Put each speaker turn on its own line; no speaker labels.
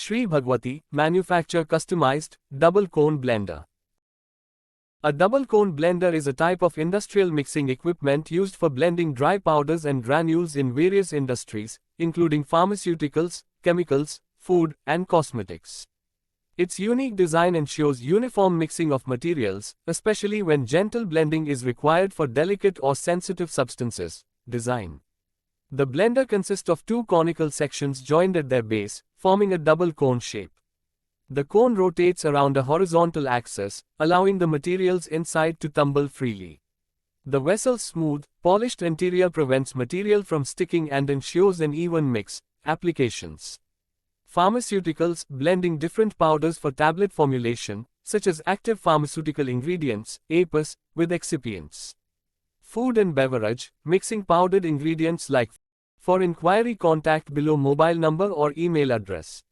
Shree Bhagwati, manufacture customized, double cone blender. A double cone blender is a type of industrial mixing equipment used for blending dry powders and granules in various industries, including pharmaceuticals, chemicals, food, and cosmetics. Its unique design ensures uniform mixing of materials, especially when gentle blending is required for delicate or sensitive substances. Design. The blender consists of two conical sections joined at their base, forming a double cone shape. The cone rotates around a horizontal axis, allowing the materials inside to tumble freely. The vessel's smooth, polished interior prevents material from sticking and ensures an even mix. Applications. Pharmaceuticals, blending different powders for tablet formulation, such as active pharmaceutical ingredients, APIs, with excipients. Food and beverage, mixing powdered ingredients like. For inquiry, contact below mobile number or email address.